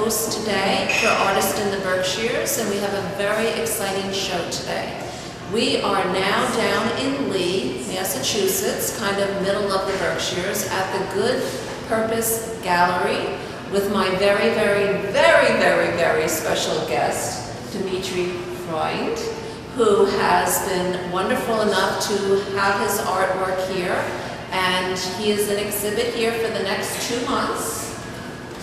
Host today for Artist in the Berkshires, and we have a very exciting show today. We are now down in Lee, Massachusetts, kind of middle of the Berkshires, at the Good Purpose Gallery with my very, very, very, very, very special guest, Dmitri Freund, who has been wonderful enough to have his artwork here, and he is in exhibit here for the next 2 months.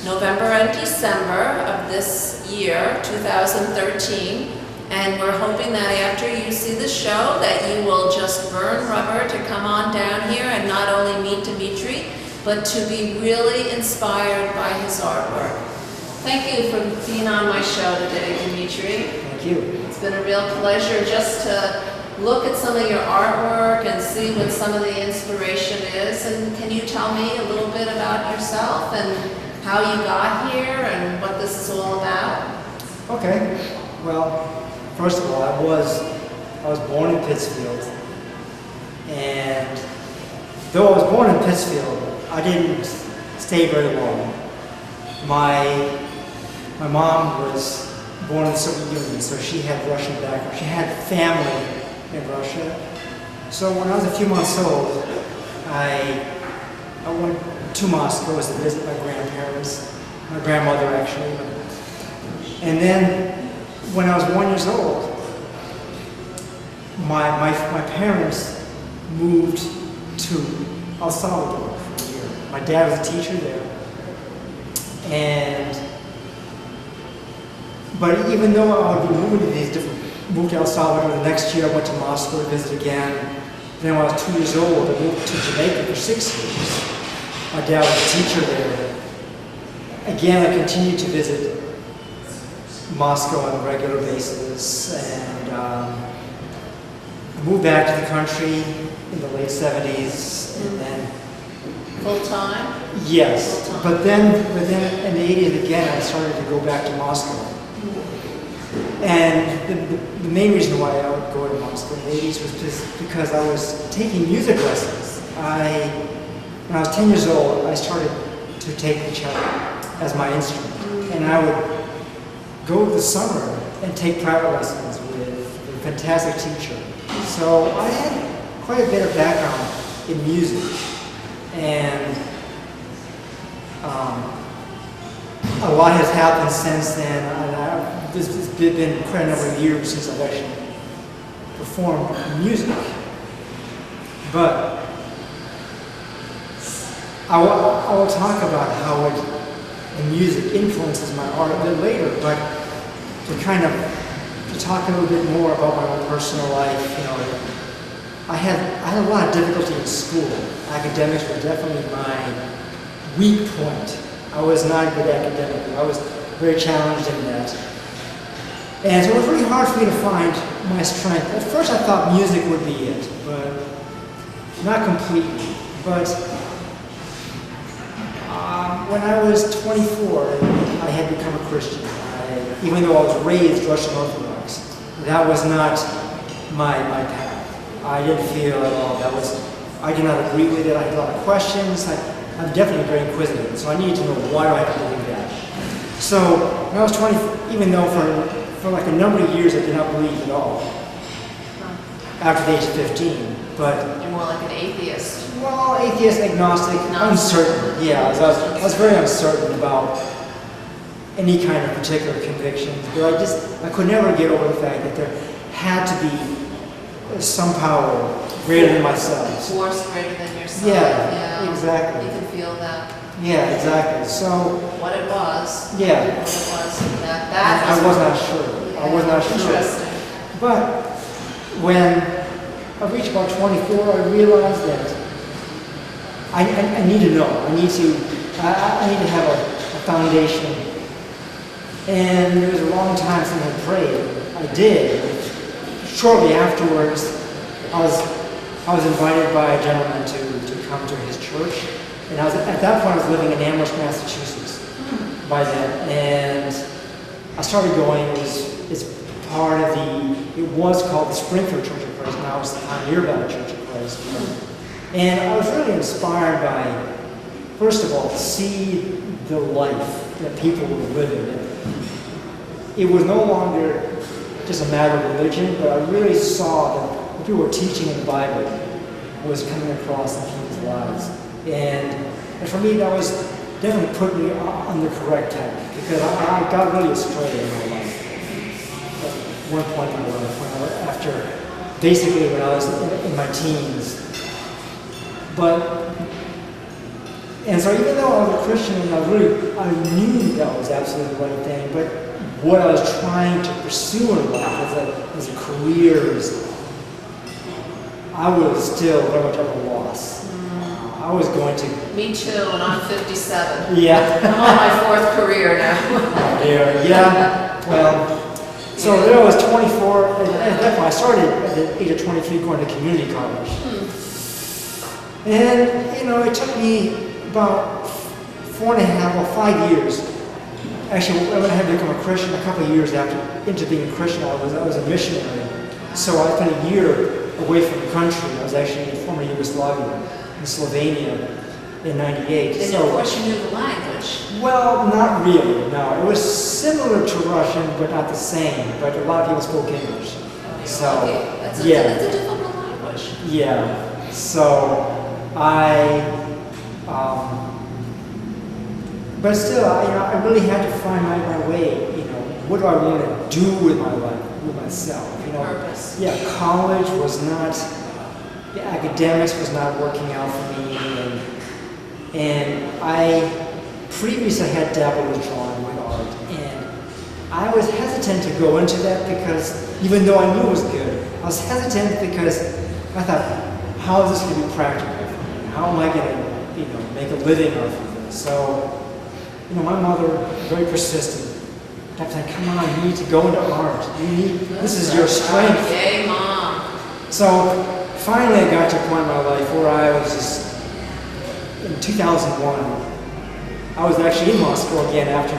November and December of this year, 2013, and we're hoping that after you see the show that you will just burn rubber to come on down here and not only meet Dmitri, but to be really inspired by his artwork. Thank you for being on my show today, Dmitri. Thank you. It's been a real pleasure just to look at some of your artwork and see what some of the inspiration is. And can you tell me a little bit about yourself and how you got here and what this is all about? Okay. Well, first of all, I was born in Pittsfield, and though I was born in Pittsfield, I didn't stay very long. My mom was born in the Soviet Union, so she had Russian background. She had family in Russia. So when I was a few months old, I went to Moscow to visit my grandparents, my grandmother actually. And then when I was 1 year old, my parents moved to El Salvador for a year. My dad was a teacher there. But even though I would be moving to moved to El Salvador, the next year I went to Moscow to visit again. Then when I was 2 years old, I moved to Jamaica for 6 years. My dad was a teacher there. Again, I continued to visit Moscow on a regular basis, and I moved back to the country in the late 70s, and then... Full time? Yes, Full time. but then in the 80s again, I started to go back to Moscow. And the main reason why I would go to Moscow in the 80s was just because I was taking music lessons. When I was 10 years old, I started to take the cello as my instrument. And I would go this summer and take private lessons with a fantastic teacher. So I had quite a bit of background in music. And a lot has happened since then. It's been quite a number of years since I've actually performed music. But I will talk about how the music influences my art a bit later, but to talk a little bit more about my own personal life, I had a lot of difficulty in school. Academics were definitely my weak point. I was not good academically. I was very challenged in that. And so it was really hard for me to find my strength. At first I thought music would be it, but not completely. But when I was 24, I had become a Christian. Even though I was raised Russian Orthodox, that was not my path. I didn't feel at all I did not agree with it. I had a lot of questions. I'm definitely very inquisitive, so I needed to know why do I have to believe that. So when I was 20, even though for like a number of years I did not believe at all, after the age of 15, but... You're more like an atheist. Well, atheist, agnostic, uncertain. Yeah, I was very uncertain about any kind of particular conviction, but I could never get over the fact that there had to be some power greater than myself. Force greater than yourself. Yeah, exactly. You can feel that. Yeah, exactly. So what it was. Yeah. What it was. That I was not sure. Yeah, I was not sure. Interesting. But when I reached about 24, I realized that I need to know. I need to have a foundation And it was a long time since I prayed. I did. Shortly afterwards, I was invited by a gentleman to come to his church. And at that point I was living in Amherst, Massachusetts by then. And I started going. It's part of it was called the Springfield Church of Christ. Now it's the Pioneer Valley Church of Christ. And I was really inspired by, first of all, to see the life that people were living. It was no longer just a matter of religion, but I really saw that what people were teaching in the Bible was coming across in people's lives. And for me, that was definitely put me on the correct path, because I got really astray in my life. At one point in my life, basically when I was in my teens. And so even though I was a Christian, and I knew that was absolutely the right thing, but what I was trying to pursue in life as a career, I was still very much at a loss. I was going to... Me too, and I'm 57. Yeah. I'm on my fourth career now. Yeah. Well, so there I was 24. At that point, I started at the age of 23 going to community college. And, it took me about 5 years. Actually, when I had to become a Christian, a couple of years into being a Christian, I was a missionary. So I spent a year away from the country. I was actually in former Yugoslavia, in Slovenia, in '98. And of course you knew the language. Well, not really, no. It was similar to Russian, but not the same. But a lot of people spoke English. So, That's a difficult language. Yeah. So, but still, I really had to find my way. What do I want to do with my life, with myself? Purpose. Yeah, college was not, the academics was not working out for me, and I previously had dabbled with drawing, with art, and I was hesitant to go into that because, even though I knew it was good, I was hesitant because I thought, how is this going to be practical for me? How am I going to, make a living off of this? So, my mother, very persistent, kept saying, come on, you need to go into art. This is your strength. Yay, Mom. So, finally I got to a point in my life where I was just, in 2001, I was actually in Moscow again after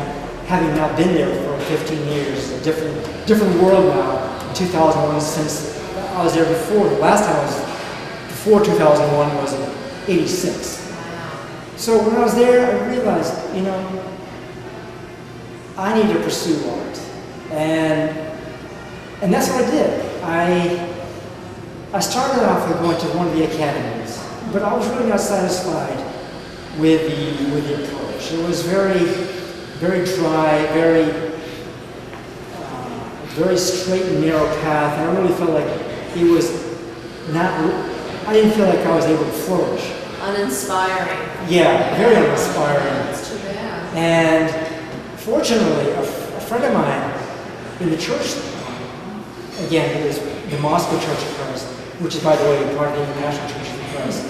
having not been there for 15 years. A different world now. In 2001, since I was there before. The last time I was before 2001 was in '86. So when I was there, I realized, I need to pursue art, and that's what I did. I started off with going to one of the academies, but I was really not satisfied with the approach. It was very, very dry, very straight and narrow path, and I really felt like it was not. I didn't feel like I was able to flourish. Uninspiring. Yeah, very uninspiring. That's too bad. And fortunately, a friend of mine in the church, again, it was the Moscow Church of Christ, which is, by the way, part of the International Church of Christ.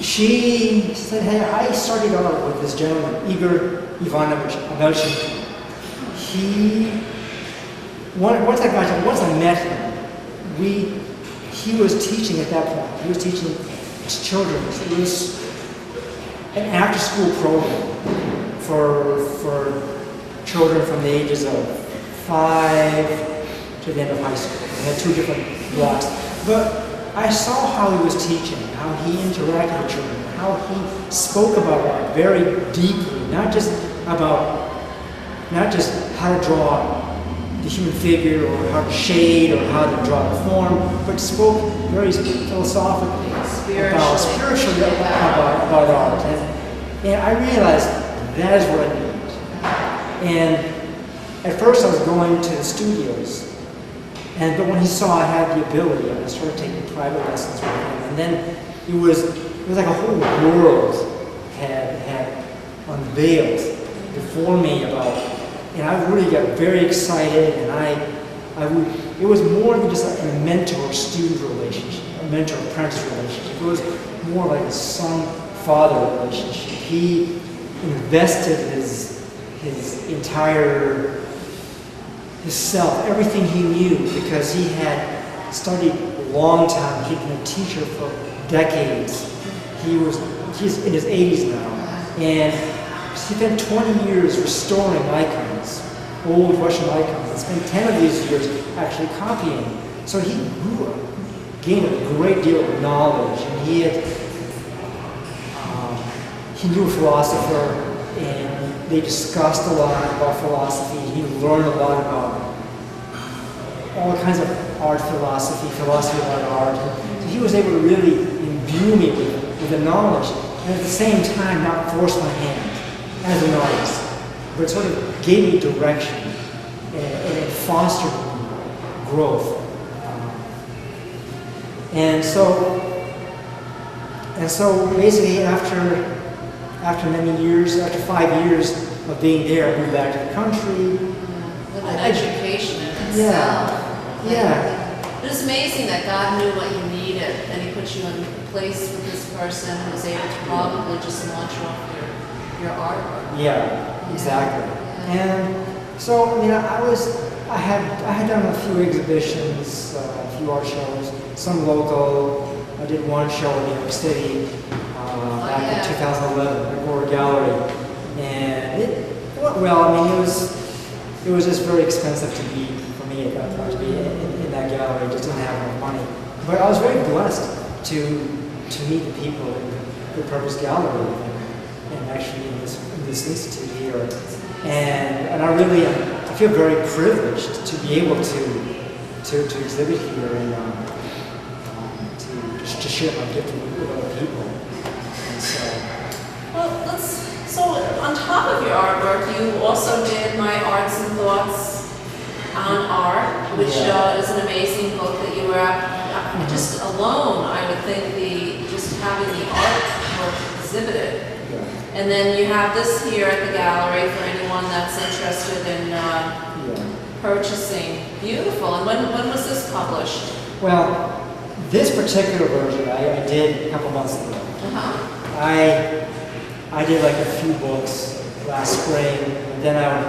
She said, hey, I started out with this gentleman, Igor Ivanovich Amelchenko. Once I met him, he was teaching at that point. He was teaching children. It was an after-school program for children from the ages of 5 to the end of high school. We had 2 different blocks. But I saw how he was teaching, how he interacted with children, how he spoke about art very deeply, not just how to draw the human figure or how to shade or how to draw the form, but spoke very philosophically, spiritually about art. And I realized that is what I need. And at first I was going to the studios, but when he saw I had the ability, I started taking private lessons with him. And then it was like a whole world had unveiled before me about. And I really got very excited, and it was more than just a mentor-student relationship, a mentor-apprentice relationship. It was more like a son-father relationship. He invested his his entire his self, everything he knew, because he had studied a long time. He'd been a teacher for decades. He's in his 80s now, and he spent 20 years restoring icons, old Russian icons, and spent 10 of these years actually copying. So he gained a great deal of knowledge, and he knew a philosopher, and they discussed a lot about philosophy. He learned a lot about all kinds of art philosophy about art. So he was able to really imbue me with the knowledge, and at the same time not force my hand as an artist, but sort of gave me direction and it fostered growth. And so basically after many years, after 5 years of being there, I moved back to the country. With an education in itself. Yeah. It was amazing that God knew what you needed, and He put you in place with this person who was able to probably just launch off your artwork. Yeah, exactly. Yeah. And so, I had done a few exhibitions, a few art shows, some local. I did one show in New York City back in 2011 at Gore Gallery, and it went well. It was just very expensive to be for me at that time to be in that gallery. I just didn't have enough money, but I was very blessed to meet the people in the Purpose Gallery and actually in this institute here, and I feel very privileged to be able to exhibit here and to share my gift with other people. And so on top of your artwork, you also did my Arts and Thoughts on Art, which is an amazing book that you were just alone. I would think just having the artwork exhibited. Yeah. And then you have this here at the gallery for anyone that's interested in purchasing. Beautiful. And when was this published? Well, this particular version I did a couple months ago. Uh-huh. I did like a few books last spring, and then I would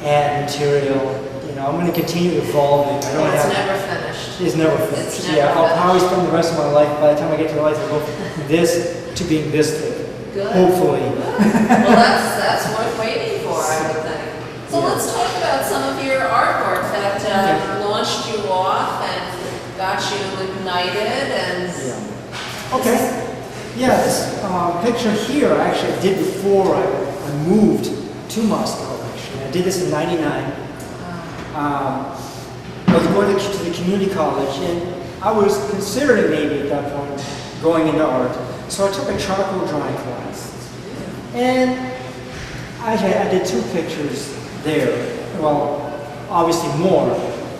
add material. I'm going to continue evolving. It's never finished. It's never finished. It's never I'll probably spend the rest of my life, by the time I get to life, I'll go from this to being this thick. Good. Hopefully. Well, that's worth waiting for, I would think. So let's talk about some of your artwork that launched you off and got you ignited and... Okay. Yeah, this picture here I actually did before I moved to Moscow, actually. I did this in '99. I was going to the community college, and I was considering maybe at that point going into art. So I took a charcoal drawing class. And I did 2 pictures there. Well, obviously more.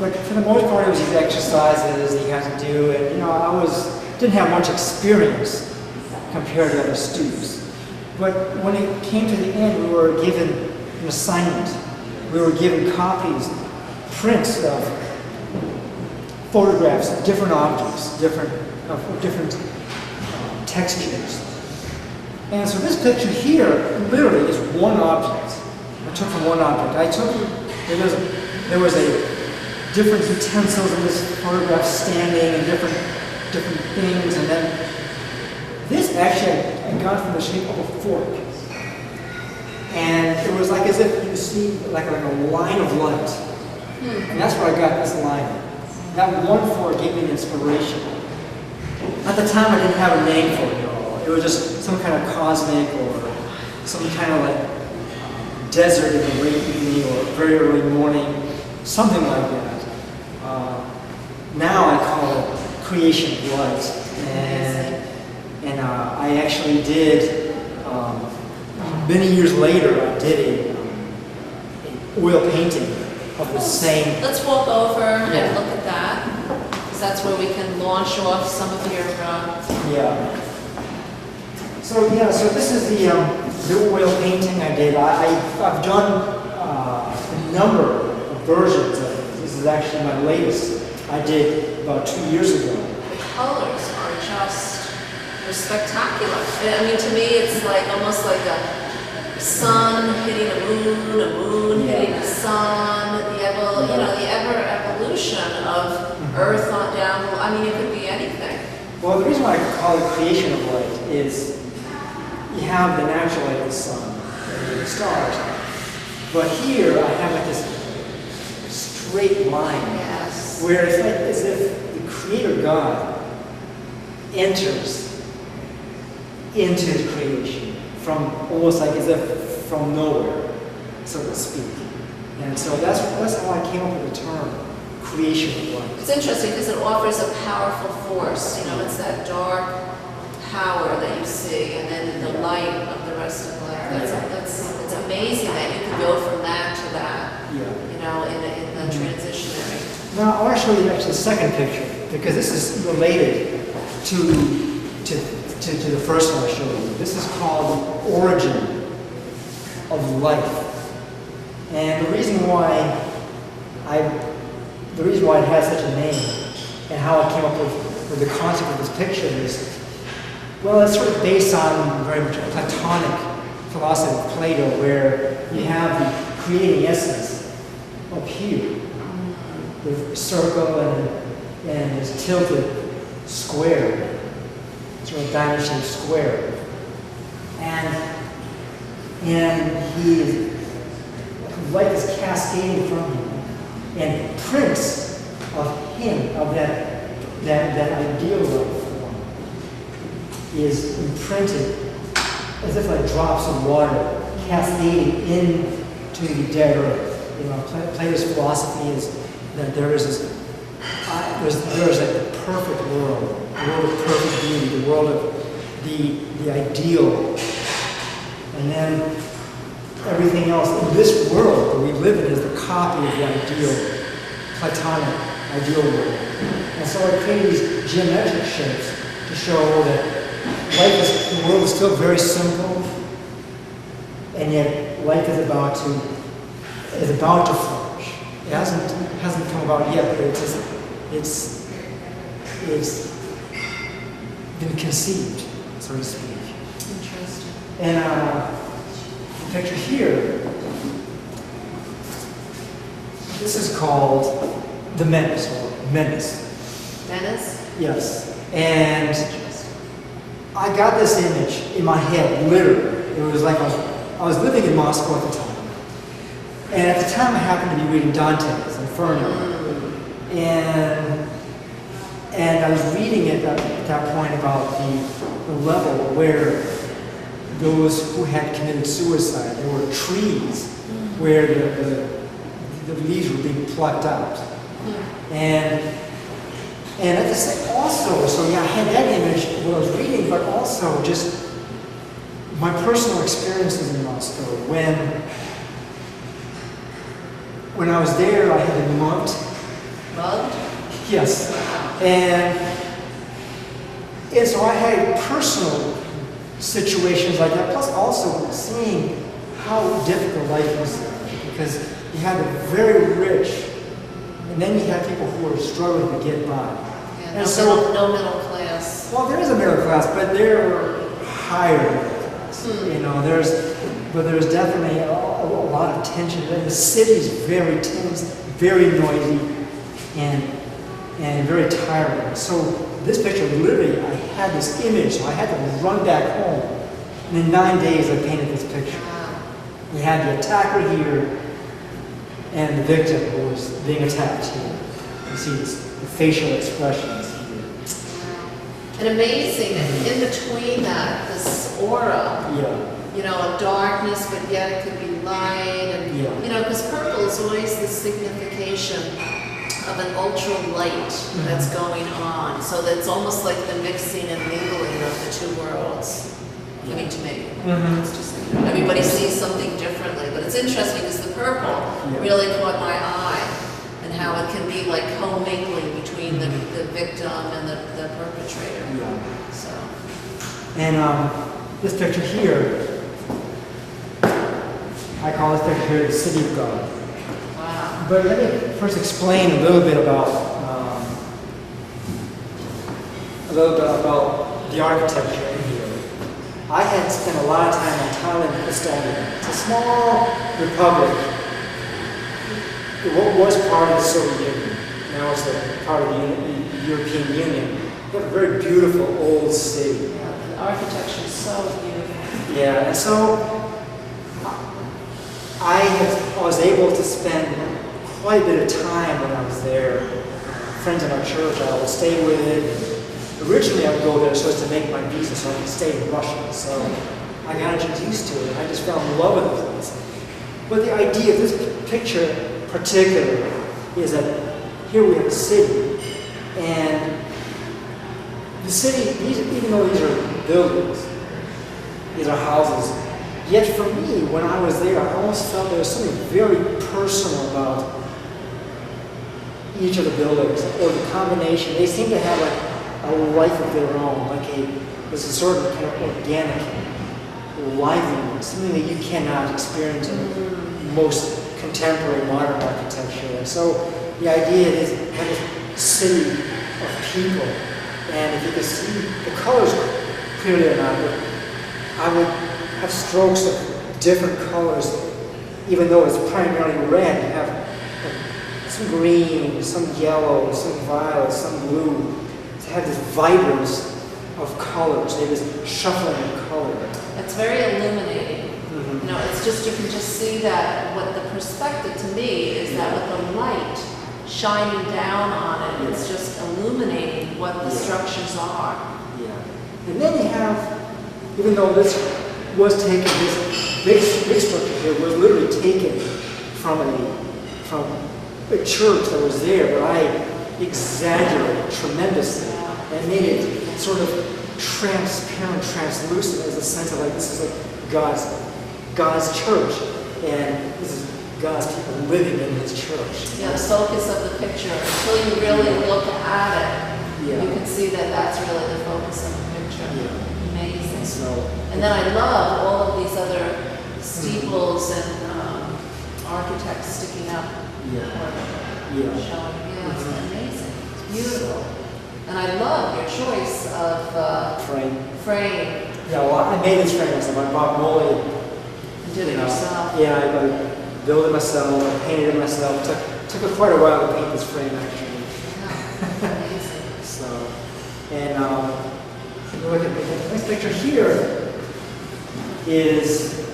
But for the most part, it was these exercises that you had to do. And, didn't have much experience compared to other students. But when it came to the end, we were given an assignment. We were given copies, prints of photographs of different objects, different textures. And so this picture here literally is one object. I took from one object. There was different utensils in this photograph standing and different things, and then this actually I got from the shape of a fork. And it was like as if you see like a line of light. And that's where I got this line. That one fork gave me an inspiration. At the time I didn't have a name for it at all. It was just some kind of cosmic or some kind of like desert in the late evening or very early morning, something like that. Now I call it creation of light. And I actually did, many years later, I did an oil painting of the same. Let's walk over and look at that, because that's where we can launch off some of your... So this is the oil painting I did. I've done a number of versions of it. This is actually my latest. I did about 2 years ago. The colors are they're spectacular. I mean, to me, it's like almost like sun hitting a moon hitting the sun, the ever evolution of Earth on down. I mean, it could be anything. Well, the reason why I call it creation of light is you have the natural light of the sun and the stars. But here I have like this straight line Yes. where it's like as if the Creator God enters into His creation from almost like as if from nowhere, so to speak. And so that's how I came up with the term creation of light. It's interesting because it offers a powerful force. It's that dark power that you see, and then the light of the rest of life. It's amazing that you can go from that to that. In the transitionary. Now I want to show you actually the second picture because this is related to the first one I showed you. This is called the origin of life, and the reason why it has such a name and how I came up with the concept of this picture is, well, it's sort of based on very much a Platonic philosophy of Plato, where you have the creating essence up here, the circle and this tilted square, sort of diamond-shaped square, and light is cascading from him. And prints of him, of that ideal life form, is imprinted as if like drops of water cascading into the dead earth. Plato's philosophy is that there is like the perfect world, the world of perfect beauty, the world of the ideal, and then everything else in this world that we live in is the copy of the ideal, Platonic ideal world. And so I created these geometric shapes to show that the world is still very simple, and yet life is about to flourish. It hasn't come about yet, but it's been conceived, so to speak. Interesting. And the picture here, this is called the Menace, or Menace. Venice? Yes. And I got this image in my head, literally. It was like I was living in Moscow at the time. And at the time I happened to be reading Dante's Inferno. And I was reading it at that point about the level where those who had committed suicide, there were trees where the leaves were being plucked out. And at the same, also, so yeah, I had that image when I was reading, but also just my personal experiences in Moscow. When I was there, I had been mugged. Mugged? Yes. And so I had personal situations like that, plus also seeing how difficult life was there, because you had the very rich, and then you had people who were struggling to get by. Yeah, no middle class. Well, there is a middle class, but they're higher middle class. There's definitely a lot of tension. And the city's very tense, very noisy, and very tiring. So this picture, literally, I had this image, so I had to run back home. And in 9 days, I painted this picture. Wow. You had the attacker here, and the victim who was being attacked here. You see the facial expressions here. And amazing, in between that, this aura, of darkness, but yet it could be light, and because purple is always the signification of an ultra light that's going on. So that's almost like the mixing and mingling of the two worlds. I mean, to me, it's just everybody sees something differently, but it's interesting because the purple really caught my eye, and how it can be like commingling between the victim and the perpetrator. Yeah. So. And this picture here, I call this picture here the City of God. Wow. But let me first explain a little bit about the architecture in here. I had spent a lot of time in Thailand, Estonia. It's a small republic. It was part of the Soviet Union. Now it's a part of the European Union. They have a very beautiful old city. Yeah, the architecture is so beautiful. Yeah, and so I was able to spend quite a bit of time when I was there. Friends in our church, I would stay with it. Originally, I would go there so as to make my visa so I could stay in Russia. So I got introduced to it. I just fell in love with the place. But the idea of this picture particularly is that here we have a city, and the city, even though these are buildings, these are houses, yet for me, when I was there, I almost felt there was something very personal about each of the buildings, or the combination. They seem to have like a life of their own, there's a sort of kind of organic liveliness, something that you cannot experience in most contemporary modern architecture. And so the idea is kind of city of people. And if you can see the colors clearly or not, but I would have strokes of different colors, even though it's primarily red. You have some green, some yellow, some violet, some blue. To have this vibrance of colors, they have this shuffling of color. It's very illuminating. Mm-hmm. You know, it's just, you can just see that what the perspective to me is that with the light shining down on it, it's just illuminating what the structures are. Yeah. And then you have, even though this was taken, this big structure here was literally taken from a church that was there, but I exaggerated tremendously and made it sort of transparent, translucent, as a sense of like this is like God's church, and this is God's people living in His church. Yeah, the focus of the picture, until you really look at it, you can see that that's really the focus of the picture. Yeah. Amazing. So, And then I love all of these other steeples and architects sticking up. Showing. Yeah, it's amazing. It's beautiful. And I love your choice of frame. Yeah, well, I made this frame myself. I bought molded. You did it yourself. Yeah, I built it myself. I painted it myself. Took quite a while to paint this frame, actually. Yeah, amazing. So, and if you look at the next picture here is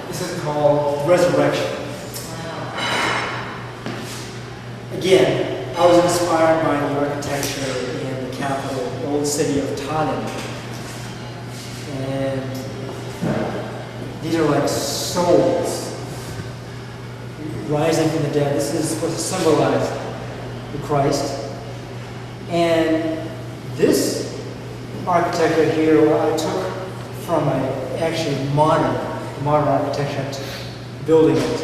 this is called Resurrection. Again, I was inspired by the architecture in the capital, the old city of Tallinn. And these are like souls rising from the dead. This is supposed to symbolize the Christ. And this architecture here I took from actually modern architecture, building it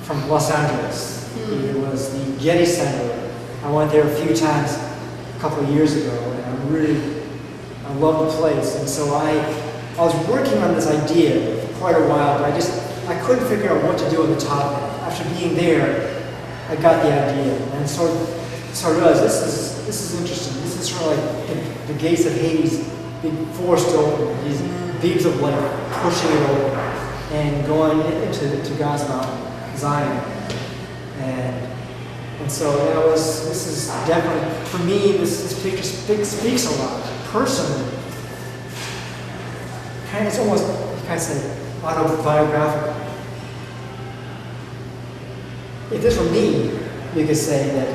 from Los Angeles. It was the Getty Center. I went there a few times a couple of years ago, and I love the place. And so I was working on this idea for quite a while, but I couldn't figure out what to do on the top. After being there, I got the idea, and so I realized this is interesting. This is sort of like the gates of Hades being forced open, these beams of light pushing it open and going into God's mountain, Zion. And so this is definitely, for me, this picture speaks a lot, personally. Kind of, it's almost, you kind of say, autobiographical. If this were me, you could say that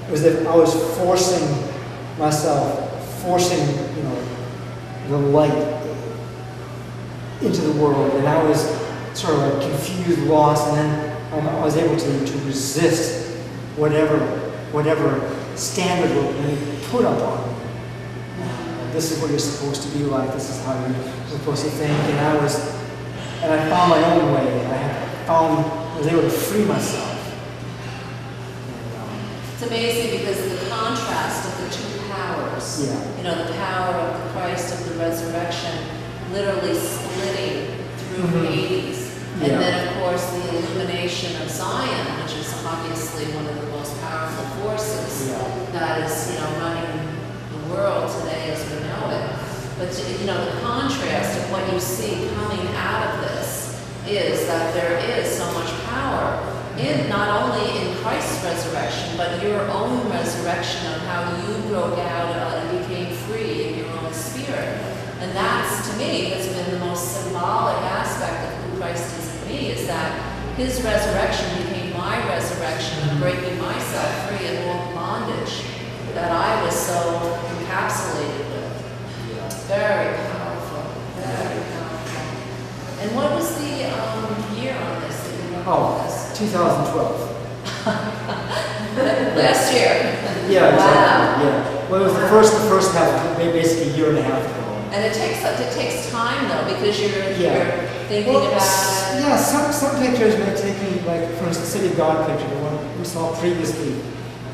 it was that I was forcing the light into the world, and I was sort of like confused, lost, and then I was able to resist whatever standard will be put up on me. This is what you're supposed to be like. This is how you're supposed to think. And I found my own way. I was able to free myself. It's amazing because of the contrast of the two powers. Yeah. You know, the power of the Christ of the resurrection literally splitting through Hades. And Yeah. then, of course, the illumination of Zion, which is obviously one of the most powerful forces Yeah. that is, running the world But you know, the contrast of what you see coming out of this is that there is so much power in not only in Christ's resurrection, but your own resurrection of how you broke out and became free in your own spirit. And that's, to me, has been the most symbolic aspect of who Christ is in me, is that his resurrection became my resurrection of breaking myself free of all bondage that I was so encapsulated with. Very powerful, very powerful. And what was the year on this that you wrote Oh, this? 2012. Last year. Yeah, exactly. Wow. Yeah. Well, it was the first half, basically a year and a half ago. And it takes time though, because you're thinking Well, about it. yeah, some pictures may take me, like for instance, City of God picture, the one we saw previously,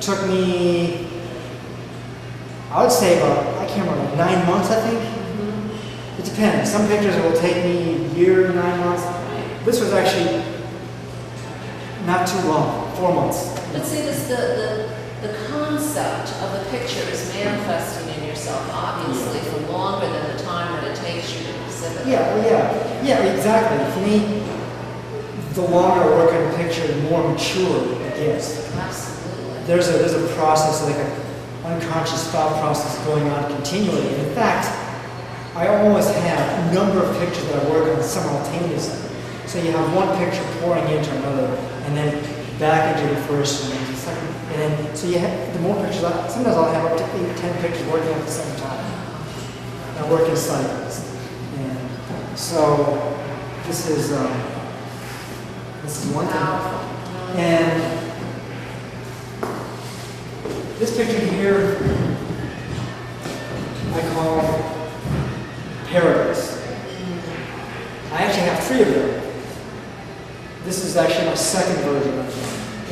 took me, I would say about, I can't remember, 9 months, I think. Mm-hmm. It depends. Some pictures will take me a year, 9 months. This was actually not too long, 4 months. But see, the concept of a picture is manifesting in yourself, obviously, for longer than the time that it takes you to exhibit. Yeah, exactly. For me, the longer I work on a picture, the more mature it gets. Absolutely. There's a process, like an unconscious thought process going on continually. And in fact, I always have a number of pictures that I work on simultaneously. So you have one picture pouring into another, and then back into the first, and then the second, and then so you have the more pictures. Sometimes I'll have up to 8, 10 pictures working at the same time. I work in cycles, and so this is one thing. And this picture here, I call Paradise. I actually have 3 of them. This is actually my second version of it.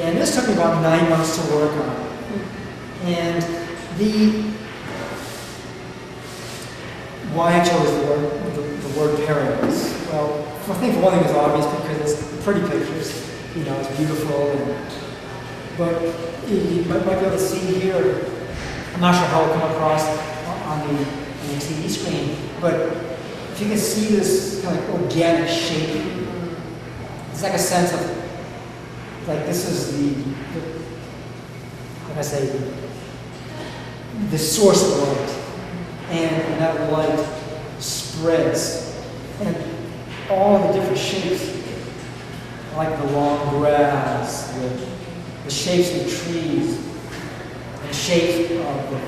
And this took me about 9 months to work on. And why I chose the word paradise? Well, I think for one thing it's obvious because it's pretty pictures. You know, it's beautiful. But you might be able to see here, I'm not sure how it'll come across on the TV screen, but if you can see this kind of organic shape, it's like a sense of, like this is like I say, the source of light. And that light spreads. And all the different shapes, like the long grass, the shapes of the trees, the shapes of the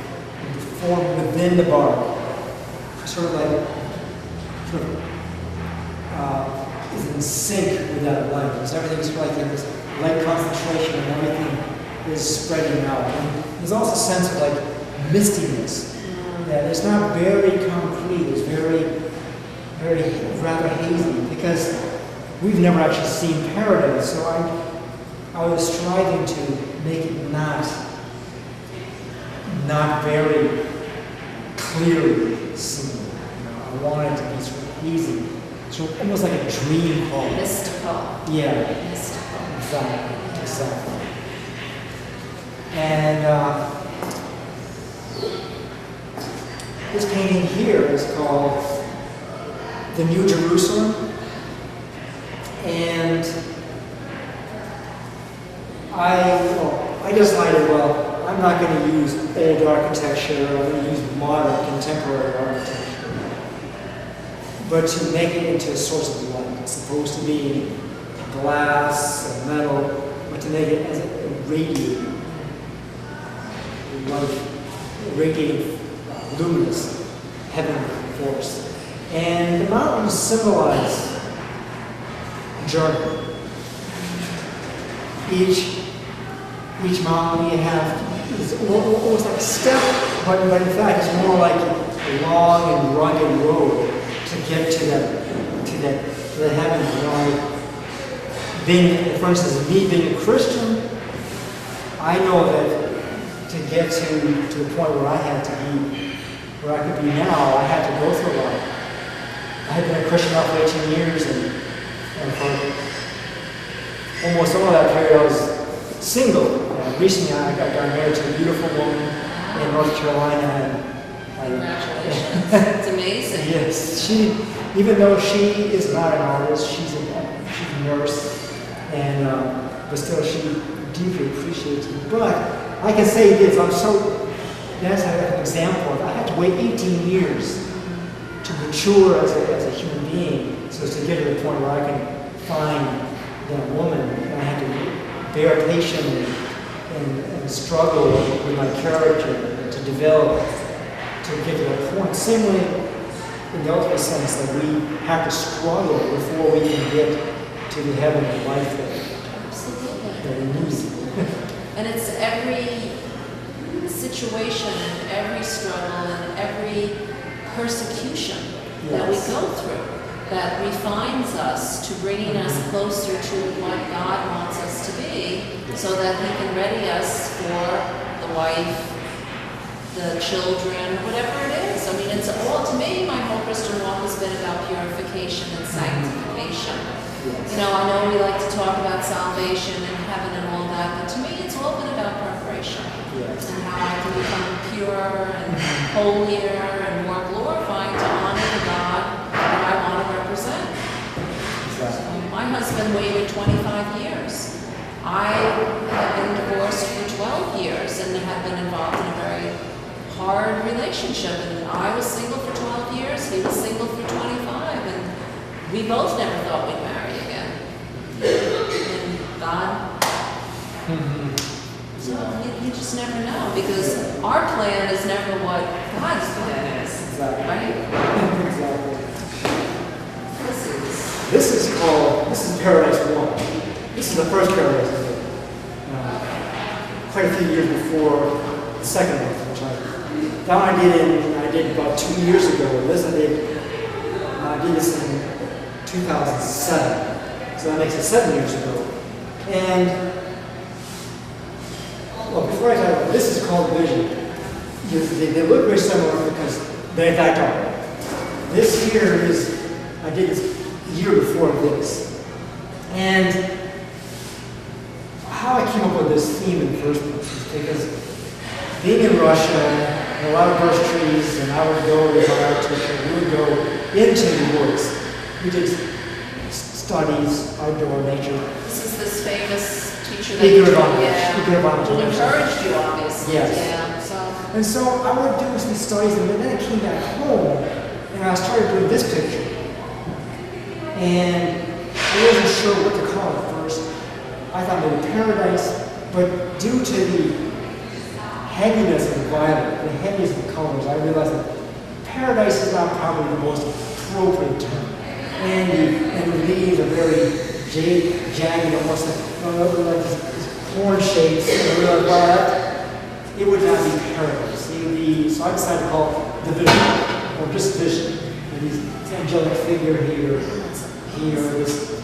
form within the bark, sort of is in sync with that light. Because everything's like this light concentration and everything is spreading out. And there's also a sense of like mistiness. That it's not very concrete, it's rather hazy, because we've never actually seen paradise. So I was striving to make it not very clearly seen. I wanted it to be sort of easy, so almost like a dream home. Mystical. Yeah. Mystical. Exactly. And this painting here is called The New Jerusalem. And I decided, well, I'm not going to use old architecture, I'm going to use modern, contemporary architecture. But to make it into a source of light. It's supposed to be glass and metal, but to make it as a radiating light, radiating luminous heavenly force. And the mountains symbolize journey. Each mountain you have is almost like a step, but in fact it's more like a long and rugged road to get to the heaven. You know, for instance, me being a Christian, I know that to get to the point where I had to be, where I could be now, I had to go through a lot. I had been a Christian now for 18 years, and for almost all of that period I was single. Recently I got married to a beautiful woman in North Carolina, and Congratulations. It's amazing. Yes, even though she is not an artist, she's a nurse, and but still she deeply appreciates me. But I can say this, that's an example. I had to wait 18 years to mature as a human being, so as to get to the point where I can find that woman. And I had to bear patiently and struggle with my character to develop, to get to that point. Same way, in the ultimate sense, that we have to struggle before we can get to the heaven of life that we need. And it's every situation and every struggle and every persecution that we go through that refines us to bringing us closer to what God wants us to be, so that He can ready us for the wife, the children, whatever it is. I mean, it's all, to me, my whole Christian walk has been about purification and sanctification. You know, I know we like to talk about salvation and heaven and all that, but to me it's all been about preparation. And how I can become pure and holier and more glorifying to honor the God that I want to represent. So my husband waited 25 years. I have been divorced for 12 years and have been involved in a very hard relationship. And I was single for 12 years, he was single for 25, and we both never thought we'd marry again. And God, so you just never know, because our plan is never what God's plan is. Exactly. Right? Exactly. This This is Paradise 1. This is the first Paradise I did. Quite a few years before the second one, which I did about 2 years ago. I did this in 2007. So that makes it 7 years ago. And well, before I talk about this, is called Vision. They look very similar because they in fact are. This here is, I did this a year before this. And how I came up with this theme in the first place is because being in Russia, and a lot of birch trees, and I would go with my art teacher, we would go into the woods. We did studies, outdoor nature. This is this famous teacher that Igor Ivanovich. who encouraged you, obviously. Yes. Yeah. And so I would do these studies, and then I came back home, and I started doing this picture. And I wasn't sure what to call it first. I thought maybe paradise, but due to the heaviness of the violet, the heaviness of the colors, I realized that paradise is not probably the most appropriate term. And the leaves are very jagged, almost like these horn shapes. And I realized, wow, it would not be paradise. It would be, so I decided to call it the vision, or just vision. And this angelic figure here, this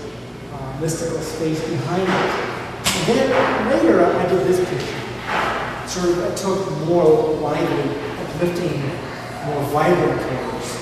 mystical space behind it. And then later I did this picture. Sort of I took more lively, uplifting, more vibrant colors.